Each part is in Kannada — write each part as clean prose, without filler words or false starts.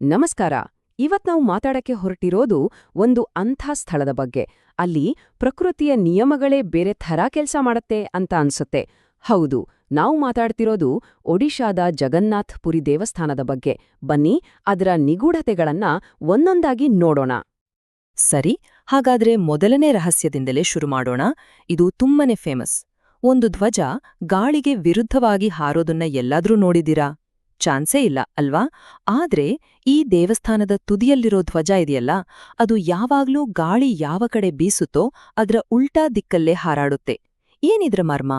ನಮಸ್ಕಾರ. ಇವತ್ ನಾವು ಮಾತಾಡಕ್ಕೆ ಹೊರಟಿರೋದು ಒಂದು ಅಂಥ ಸ್ಥಳದ ಬಗ್ಗೆ. ಅಲ್ಲಿ ಪ್ರಕೃತಿಯ ನಿಯಮಗಳೇ ಬೇರೆ ಥರ ಕೆಲ್ಸ ಮಾಡತ್ತೆ ಅಂತ ಅನ್ಸುತ್ತೆ. ಹೌದು, ನಾವು ಮಾತಾಡ್ತಿರೋದು ಒಡಿಶಾದ ಜಗನ್ನಾಥ್ ಪುರಿ ದೇವಸ್ಥಾನದ ಬಗ್ಗೆ. ಬನ್ನಿ, ಅದರ ನಿಗೂಢತೆಗಳನ್ನ ಒಂದೊಂದಾಗಿ ನೋಡೋಣ. ಸರಿ, ಹಾಗಾದ್ರೆ ಮೊದಲನೇ ರಹಸ್ಯದಿಂದಲೇ ಶುರು ಮಾಡೋಣ. ಇದು ತುಂಬಾನೇ ಫೇಮಸ್. ಒಂದು ಧ್ವಜ ಗಾಳಿಗೆ ವಿರುದ್ಧವಾಗಿ ಹಾರೋದನ್ನ ಎಲ್ಲಾದ್ರೂ ನೋಡಿದಿರಾ? ಚಾನ್ಸೇ ಇಲ್ಲ ಅಲ್ವಾ? ಆದ್ರೆ ಈ ದೇವಸ್ಥಾನದ ತುದಿಯಲ್ಲಿರೋ ಧ್ವಜ ಇದೆಯಲ್ಲ, ಅದು ಯಾವಾಗ್ಲೂ ಗಾಳಿ ಯಾವ ಕಡೆ ಬೀಸುತ್ತೋ ಅದರ ಉಲ್ಟಾ ದಿಕ್ಕಲ್ಲೇ ಹಾರಾಡುತ್ತೆ. ಏನಿದ್ರ ಮರ್ಮ?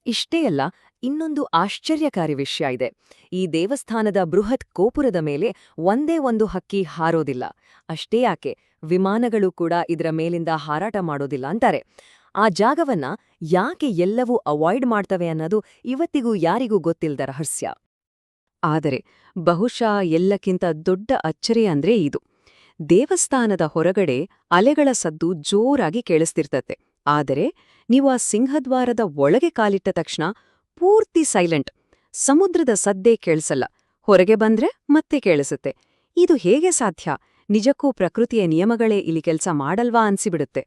ಇಷ್ಟೇ ಅಲ್ಲ, ಇನ್ನೊಂದು ಆಶ್ಚರ್ಯಕಾರಿ ವಿಷಯ ಇದೆ. ಈ ದೇವಸ್ಥಾನದ ಬೃಹತ್ ಗೋಪುರದ ಮೇಲೆ ಒಂದೇ ಒಂದು ಹಕ್ಕಿ ಹಾರೋದಿಲ್ಲ. ಅಷ್ಟೇ ಯಾಕೆ, ವಿಮಾನಗಳು ಕೂಡ ಇದರ ಮೇಲಿಂದ ಹಾರಾಟ ಮಾಡೋದಿಲ್ಲ ಅಂತಾರೆ. ಆ ಜಾಗವನ್ನ ಯಾಕೆ ಎಲ್ಲವೂ ಅವಾಯ್ಡ್ ಮಾಡ್ತವೆ ಅನ್ನೋದು ಇವತ್ತಿಗೂ ಯಾರಿಗೂ ಗೊತ್ತಿಲ್ಲದ ರಹಸ್ಯ. ಆದರೆ ಬಹುಶಃ ಎಲ್ಲಕ್ಕಿಂತ ದೊಡ್ಡ ಅಚ್ಚರಿ ಅಂದ್ರೆ ಇದು. ದೇವಸ್ಥಾನದ ಹೊರಗಡೆ ಅಲೆಗಳ ಸದ್ದು ಜೋರಾಗಿ ಕೇಳಿಸ್ತಿರ್ತತೆ. ಆದರೆ ನೀವು ಆ ಸಿಂಹದ್ವಾರದ ಒಳಗೆ ಕಾಲಿಟ್ಟ ತಕ್ಷಣ ಪೂರ್ತಿ ಸೈಲೆಂಟ್. ಸಮುದ್ರದ ಸದ್ದೇ ಕೇಳಿಸಲ್ಲ. ಹೊರಗೆ ಬಂದ್ರೆ ಮತ್ತೆ ಕೇಳಿಸುತ್ತೆ. ಇದು ಹೇಗೆ ಸಾಧ್ಯ? ನಿಜಕ್ಕೂ ಪ್ರಕೃತಿಯ ನಿಯಮಗಳೇ ಇಲ್ಲಿ ಕೆಲ್ಸ ಮಾಡಲ್ವಾ ಅನ್ಸಿಬಿಡುತ್ತೆ.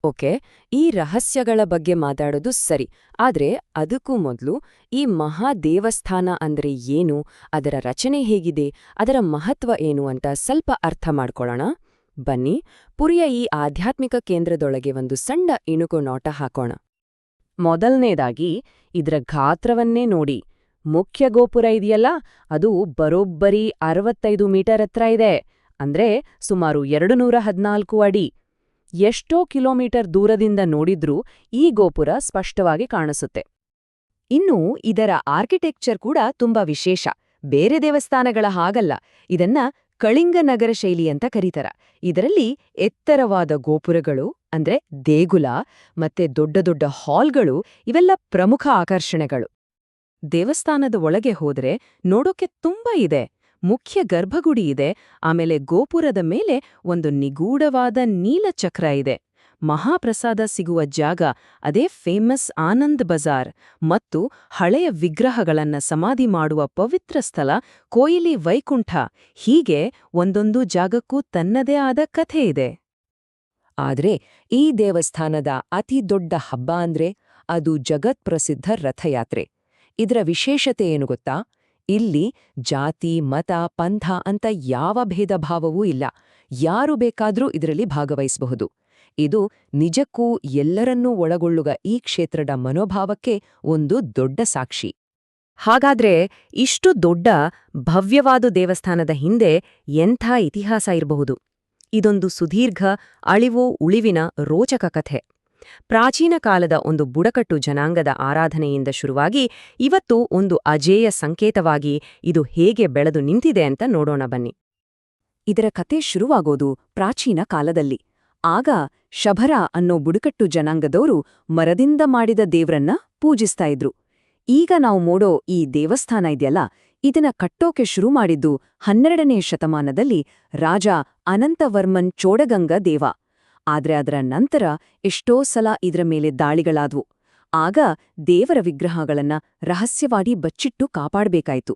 ಓಕೆ, ಈ ರಹಸ್ಯಗಳ ಬಗ್ಗೆ ಮಾತಾಡೋದು ಸರಿ. ಆದ್ರೆ ಅದಕ್ಕೂ ಮೊದಲು ಈ ಮಹಾ ದೇವಸ್ಥಾನ ಅಂದ್ರೆ ಏನು, ಅದರ ರಚನೆ ಹೇಗಿದೆ, ಅದರ ಮಹತ್ವ ಏನು ಅಂತ ಸ್ವಲ್ಪ ಅರ್ಥ ಮಾಡ್ಕೊಳ್ಳೋಣ. ಬನ್ನಿ, ಪುರಿಯ ಈ ಆಧ್ಯಾತ್ಮಿಕ ಕೇಂದ್ರದೊಳಗೆ ಒಂದು ಸಣ್ಣ ಇಣುಕು ನೋಟ ಹಾಕೋಣ. ಮೊದಲನೇದಾಗಿ ಇದರ ಗಾತ್ರವನ್ನೇ ನೋಡಿ. ಮುಖ್ಯ ಗೋಪುರ ಇದೆಯಲ್ಲ, ಅದು ಬರೋಬ್ಬರಿ 65 ಮೀಟರ್ ಎತ್ತರ ಇದೆ. ಅಂದ್ರೆ ಸುಮಾರು 214 ಅಡಿ. ಎಷ್ಟೋ ಕಿಲೋಮೀಟರ್ ದೂರದಿಂದ ನೋಡಿದ್ರೂ ಈ ಗೋಪುರ ಸ್ಪಷ್ಟವಾಗಿ ಕಾಣಿಸುತ್ತೆ. ಇನ್ನು ಇದರ ಆರ್ಕಿಟೆಕ್ಚರ್ ಕೂಡ ತುಂಬಾ ವಿಶೇಷ. ಬೇರೆ ದೇವಸ್ಥಾನಗಳ ಹಾಗಲ್ಲ. ಇದನ್ನ ಕಳಿಂಗ ನಗರ ಶೈಲಿ ಅಂತ ಕರೀತಾರ. ಇದರಲ್ಲಿ ಎತ್ತರವಾದ ಗೋಪುರಗಳು ಅಂದ್ರೆ ದೇಗುಲ ಮತ್ತೆ ದೊಡ್ಡ ದೊಡ್ಡ ಹಾಲ್ಗಳು ಇವೆಲ್ಲ ಪ್ರಮುಖ ಆಕರ್ಷಣೆಗಳು. ದೇವಸ್ಥಾನದ ಒಳಗೆ ಹೋದ್ರೆ ನೋಡೋಕೆ ತುಂಬಾ ಇದೆ. ಮುಖ್ಯ ಗರ್ಭಗುಡಿ ಇದೆ. ಆಮೇಲೆ ಗೋಪುರದ ಮೇಲೆ ಒಂದು ನಿಗೂಢವಾದ ನೀಲಚಕ್ರ ಇದೆ. ಮಹಾಪ್ರಸಾದ ಸಿಗುವ ಜಾಗ ಅದೇ ಫೇಮಸ್ ಆನಂದ್ ಬಜಾರ್. ಮತ್ತು ಹಳೆಯ ವಿಗ್ರಹಗಳನ್ನ ಸಮಾಧಿ ಮಾಡುವ ಪವಿತ್ರ ಸ್ಥಳ ಕೋಯಿಲಿ ವೈಕುಂಠ. ಹೀಗೆ ಒಂದೊಂದು ಜಾಗಕ್ಕೂ ತನ್ನದೇ ಆದ ಕಥೆ ಇದೆ. ಆದ್ರೆ ಈ ದೇವಸ್ಥಾನದ ಅತಿ ದೊಡ್ಡ ಹಬ್ಬ ಅಂದ್ರೆ ಅದು ಜಗತ್ಪ್ರಸಿದ್ಧ ರಥಯಾತ್ರೆ. ಇದರ ವಿಶೇಷತೆ ಏನು ಗೊತ್ತಾ? ಇಲ್ಲಿ ಜಾತಿ, ಮತ, ಪಂಥ ಅಂತ ಯಾವ ಭೇದ ಭಾವವೂ ಇಲ್ಲ. ಯಾರು ಬೇಕಾದ್ರೂ ಇದರಲ್ಲಿ ಭಾಗವಹಿಸಬಹುದು. ಇದು ನಿಜಕ್ಕೂ ಎಲ್ಲರನ್ನೂ ಒಳಗೊಳ್ಳುವ ಈ ಕ್ಷೇತ್ರದ ಮನೋಭಾವಕ್ಕೆ ಒಂದು ದೊಡ್ಡ ಸಾಕ್ಷಿ. ಹಾಗಾದ್ರೆ ಇಷ್ಟು ದೊಡ್ಡ ಭವ್ಯವಾದ ದೇವಸ್ಥಾನದ ಹಿಂದೆ ಎಂಥ ಇತಿಹಾಸ ಇರಬಹುದು? ಇದೊಂದು ಸುದೀರ್ಘ ಅಳಿವು ಉಳಿವಿನ ರೋಚಕ ಕಥೆ. ಪ್ರಾಚೀನ ಕಾಲದ ಒಂದು ಬುಡಕಟ್ಟು ಜನಾಂಗದ ಆರಾಧನೆಯಿಂದ ಶುರುವಾಗಿ ಇವತ್ತು ಒಂದು ಅಜೇಯ ಸಂಕೇತವಾಗಿ ಇದು ಹೇಗೆ ಬೆಳೆದು ನಿಂತಿದೆ ಅಂತ ನೋಡೋಣ ಬನ್ನಿ. ಇದರ ಕತೆ ಶುರುವಾಗೋದು ಪ್ರಾಚೀನ ಕಾಲದಲ್ಲಿ. ಆಗ ಶಬರ ಅನ್ನೋ ಬುಡಕಟ್ಟು ಜನಾಂಗದವರು ಮರದಿಂದ ಮಾಡಿದ ದೇವ್ರನ್ನ ಪೂಜಿಸ್ತಾ ಇದ್ರು. ಈಗ ನಾವು ನೋಡೋ ಈ ದೇವಸ್ಥಾನ ಇದೆಯಲ್ಲ, ಇದನ್ನ ಕಟ್ಟೋಕೆ ಶುರು ಮಾಡಿದ್ದು 12ನೇ ಶತಮಾನದಲ್ಲಿ ರಾಜ ಅನಂತವರ್ಮನ್ ಚೋಡಗಂಗ ದೇವ. ಆದ್ರೆ ಅದರ ನಂತರ ಎಷ್ಟೋ ಸಲ ಇದರ ಮೇಲೆ ದಾಳಿಗಳಾದ್ವು. ಆಗ ದೇವರ ವಿಗ್ರಹಗಳನ್ನ ರಹಸ್ಯವಾಗಿ ಬಚ್ಚಿಟ್ಟು ಕಾಪಾಡ್ಬೇಕಾಯ್ತು.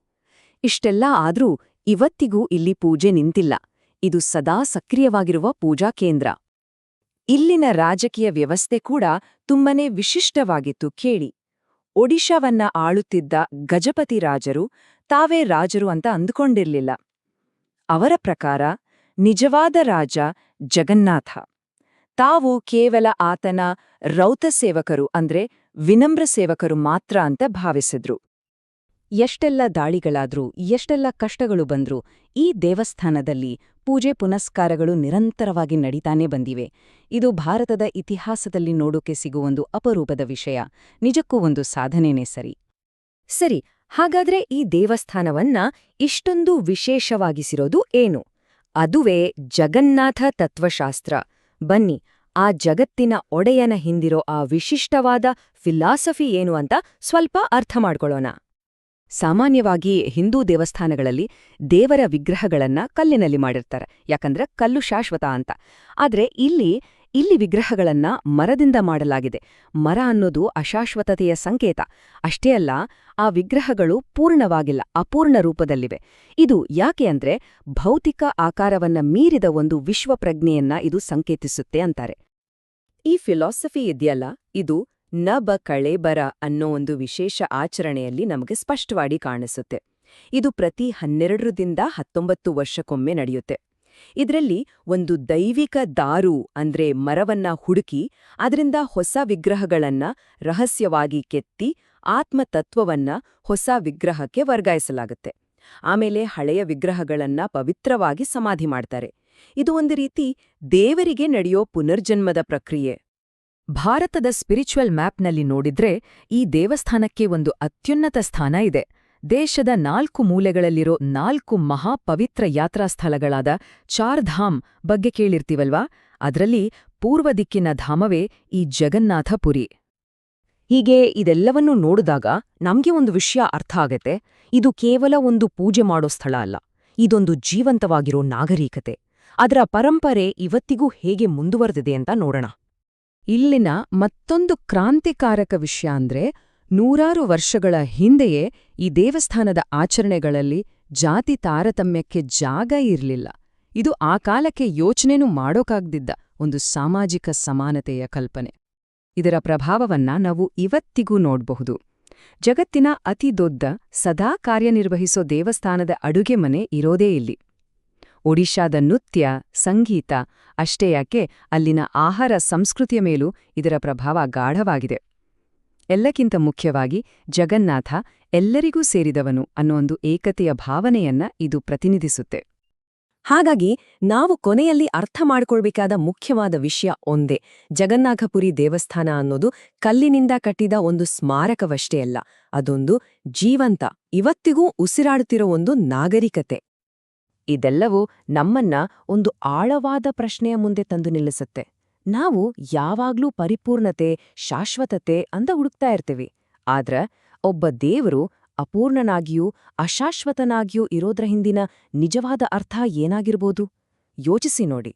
ಇಷ್ಟೆಲ್ಲ ಆದ್ರೂ ಇವತ್ತಿಗೂ ಇಲ್ಲಿ ಪೂಜೆ ನಿಂತಿಲ್ಲ. ಇದು ಸದಾ ಸಕ್ರಿಯವಾಗಿರುವ ಪೂಜಾ ಕೇಂದ್ರ. ಇಲ್ಲಿನ ರಾಜಕೀಯ ವ್ಯವಸ್ಥೆ ಕೂಡ ತುಂಬನೇ ವಿಶಿಷ್ಟವಾಗಿತ್ತು ಕೇಳಿ. ಒಡಿಶಾವನ್ನ ಆಳುತ್ತಿದ್ದ ಗಜಪತಿ ರಾಜರು ತಾವೇ ರಾಜರು ಅಂತ ಅಂದುಕೊಂಡಿರ್ಲಿಲ್ಲ. ಅವರ ಪ್ರಕಾರ ನಿಜವಾದ ರಾಜ ಜಗನ್ನಾಥ. ತಾವು ಕೇವಲ ಆತನ ರೌತ ಸೇವಕರು ಅಂದ್ರೆ ವಿನಮ್ರ ಸೇವಕರು ಮಾತ್ರ ಅಂತ ಭಾವಿಸಿದ್ರು. ಎಷ್ಟೆಲ್ಲ ದಾಳಿಗಳಾದ್ರೂ, ಎಷ್ಟೆಲ್ಲ ಕಷ್ಟಗಳು ಬಂದ್ರೂ ಈ ದೇವಸ್ಥಾನದಲ್ಲಿ ಪೂಜೆ ಪುನಸ್ಕಾರಗಳು ನಿರಂತರವಾಗಿ ನಡೀತಾನೇ ಬಂದಿವೆ. ಇದು ಭಾರತದ ಇತಿಹಾಸದಲ್ಲಿ ನೋಡೋಕೆ ಸಿಗುವೊಂದು ಅಪರೂಪದ ವಿಷಯ. ನಿಜಕ್ಕೂ ಒಂದು ಸಾಧನೆನೇ ಸರಿ, ಹಾಗಾದ್ರೆ ಈ ದೇವಸ್ಥಾನವನ್ನ ಇಷ್ಟೊಂದು ವಿಶೇಷವಾಗಿಸಿರೋದು ಏನು? ಅದುವೇ ಜಗನ್ನಾಥ ತತ್ವಶಾಸ್ತ್ರ. ಬನ್ನಿ, ಆ ಜಗತ್ತಿನ ಒಡೆಯನ ಹಿಂದಿರೋ ಆ ವಿಶಿಷ್ಟವಾದ ಫಿಲಾಸಫಿ ಏನು ಅಂತ ಸ್ವಲ್ಪ ಅರ್ಥ ಮಾಡ್ಕೊಳ್ಳೋಣ. ಸಾಮಾನ್ಯವಾಗಿ ಹಿಂದೂ ದೇವಸ್ಥಾನಗಳಲ್ಲಿ ದೇವರ ವಿಗ್ರಹಗಳನ್ನ ಕಲ್ಲಿನಲ್ಲಿ ಮಾಡಿರ್ತಾರೆ. ಯಾಕಂದ್ರೆ ಕಲ್ಲು ಶಾಶ್ವತ ಅಂತ. ಆದ್ರೆ ಇಲ್ಲಿ ಇಲ್ಲಿ ವಿಗ್ರಹಗಳನ್ನ ಮರದಿಂದ ಮಾಡಲಾಗಿದೆ. ಮರ ಅನ್ನೋದು ಅಶಾಶ್ವತತೆಯ ಸಂಕೇತ. ಅಷ್ಟೇ ಅಲ್ಲ, ಆ ವಿಗ್ರಹಗಳು ಪೂರ್ಣವಾಗಿಲ್ಲ, ಅಪೂರ್ಣ ರೂಪದಲ್ಲಿವೆ. ಇದು ಯಾಕೆ ಅಂದ್ರೆ ಭೌತಿಕ ಆಕಾರವನ್ನ ಮೀರಿದ ಒಂದು ವಿಶ್ವಪ್ರಜ್ಞೆಯನ್ನ ಇದು ಸಂಕೇತಿಸುತ್ತೆ ಅಂತಾರೆ. ಈ ಫಿಲಾಸಫಿ ಇದೆಯಲ್ಲ, ಇದು ನ ಬ ಕಳೆ ಬರ ಅನ್ನೋ ಒಂದು ವಿಶೇಷ ಆಚರಣೆಯಲ್ಲಿ ನಮಗೆ ಸ್ಪಷ್ಟವಾಗಿ ಕಾಣಿಸುತ್ತೆ. ಇದು ಪ್ರತಿ 12 ರಿಂದ 19 ವರ್ಷಕ್ಕೊಮ್ಮೆ ನಡೆಯುತ್ತೆ. ಇದರಲ್ಲಿ ಒಂದು ದೈವಿಕ ದಾರು ಅಂದ್ರೆ ಮರವನ್ನ ಹುಡುಕಿ ಅದರಿಂದ ಹೊಸ ವಿಗ್ರಹಗಳನ್ನ ರಹಸ್ಯವಾಗಿ ಕೆತ್ತಿ ಆತ್ಮತತ್ವವನ್ನ ಹೊಸ ವಿಗ್ರಹಕ್ಕೆ ವರ್ಗಾಯಿಸಲಾಗುತ್ತೆ. ಆಮೇಲೆ ಹಳೆಯ ವಿಗ್ರಹಗಳನ್ನ ಪವಿತ್ರವಾಗಿ ಸಮಾಧಿ ಮಾಡ್ತಾರೆ. ಇದು ಒಂದು ರೀತಿ ದೇವರಿಗೆ ನಡೆಯೋ ಪುನರ್ಜನ್ಮದ ಪ್ರಕ್ರಿಯೆ. ಭಾರತದ ಸ್ಪಿರಿಚುವಲ್ ಮ್ಯಾಪ್ನಲ್ಲಿ ನೋಡಿದ್ರೆ ಈ ದೇವಸ್ಥಾನಕ್ಕೆ ಒಂದು ಅತ್ಯುನ್ನತ ಸ್ಥಾನ ಇದೆ. ದೇಶದ 4 ಮೂಲೆಗಳಲ್ಲಿರೋ 4 ಮಹಾ ಪವಿತ್ರ ಯಾತ್ರಾ ಸ್ಥಳಗಳಾದ ಚಾರ್ಧಾಮ್ ಬಗ್ಗೆ ಕೇಳಿರ್ತೀವಲ್ವಾ, ಅದರಲ್ಲಿ ಪೂರ್ವ ದಿಕ್ಕಿನ ಧಾಮವೇ ಈ ಜಗನ್ನಾಥಪುರಿ. ಹೀಗೆ ಇದೆಲ್ಲವನ್ನೂ ನೋಡಿದಾಗ ನಮ್ಗೆ ಒಂದು ವಿಷಯ ಅರ್ಥ ಆಗತ್ತೆ. ಇದು ಕೇವಲ ಒಂದು ಪೂಜೆ ಮಾಡೋ ಸ್ಥಳ ಅಲ್ಲ, ಇದೊಂದು ಜೀವಂತವಾಗಿರೋ ನಾಗರಿಕತೆ. ಅದರ ಪರಂಪರೆ ಇವತ್ತಿಗೂ ಹೇಗೆ ಮುಂದುವರೆದಿದೆ ಅಂತ ನೋಡೋಣ. ಇಲ್ಲಿನ ಮತ್ತೊಂದು ಕ್ರಾಂತಿಕಾರಕ ವಿಷಯ ಅಂದ್ರೆ, ನೂರಾರು ವರ್ಷಗಳ ಹಿಂದೆಯೇ ಈ ದೇವಸ್ಥಾನದ ಆಚರಣೆಗಳಲ್ಲಿ ಜಾತಿ ತಾರತಮ್ಯಕ್ಕೆ ಜಾಗ ಇರಲಿಲ್ಲ. ಇದು ಆ ಕಾಲಕ್ಕೆ ಯೋಚನೆನೂ ಮಾಡೋಕಾಗ್ದಿದ್ದ ಒಂದು ಸಾಮಾಜಿಕ ಸಮಾನತೆಯ ಕಲ್ಪನೆ. ಇದರ ಪ್ರಭಾವವನ್ನ ನಾವು ಇವತ್ತಿಗೂ ನೋಡ್ಬಹುದು. ಜಗತ್ತಿನ ಅತಿ ದೊಡ್ಡ ಸದಾ ಕಾರ್ಯನಿರ್ವಹಿಸೋ ದೇವಸ್ಥಾನದ ಅಡುಗೆ ಮನೆ ಇರೋದೇ ಇಲ್ಲಿ. ಒಡಿಶಾದ ನೃತ್ಯ, ಸಂಗೀತ ಅಷ್ಟೇ ಯಾಕೆ, ಅಲ್ಲಿನ ಆಹಾರ ಸಂಸ್ಕೃತಿಯ ಮೇಲೂ ಇದರ ಪ್ರಭಾವ ಗಾಢವಾಗಿದೆ. ಎಲ್ಲಕ್ಕಿಂತ ಮುಖ್ಯವಾಗಿ ಜಗನ್ನಾಥ ಎಲ್ಲರಿಗೂ ಸೇರಿದವನು ಅನ್ನೋ ಒಂದು ಏಕತೆಯ ಭಾವನೆಯನ್ನ ಇದು ಪ್ರತಿನಿಧಿಸುತ್ತೆ. ಹಾಗಾಗಿ ನಾವು ಕೊನೆಯಲ್ಲಿ ಅರ್ಥ ಮಾಡ್ಕೊಳ್ಬೇಕಾದ ಮುಖ್ಯವಾದ ವಿಷಯ ಒಂದೇ: ಜಗನ್ನಾಥಪುರಿ ದೇವಸ್ಥಾನ ಅನ್ನೋದು ಕಲ್ಲಿನಿಂದ ಕಟ್ಟಿದ ಒಂದು ಸ್ಮಾರಕವಷ್ಟೇ ಅಲ್ಲ, ಅದೊಂದು ಜೀವಂತ, ಇವತ್ತಿಗೂ ಉಸಿರಾಡುತ್ತಿರೋ ಒಂದು ನಾಗರಿಕತೆ. ಇದೆಲ್ಲವೂ ನಮ್ಮನ್ನ ಒಂದು ಆಳವಾದ ಪ್ರಶ್ನೆಯ ಮುಂದೆ ತಂದು ನಿಲ್ಲಿಸುತ್ತೆ. ನಾವು ಯಾವಾಗ್ಲೂ ಪರಿಪೂರ್ಣತೆ, ಶಾಶ್ವತತೆ ಅಂತ ಹುಡುಕ್ತಾ ಇರ್ತೀವಿ. ಆದ್ರೆ ಒಬ್ಬ ದೇವರು ಅಪೂರ್ಣನಾಗಿಯೂ ಅಶಾಶ್ವತನಾಗಿಯೂ ಇರೋದ್ರ ಹಿಂದಿನ ನಿಜವಾದ ಅರ್ಥ ಏನಾಗಿರ್ಬೋದು? ಯೋಚಿಸಿ ನೋಡಿ.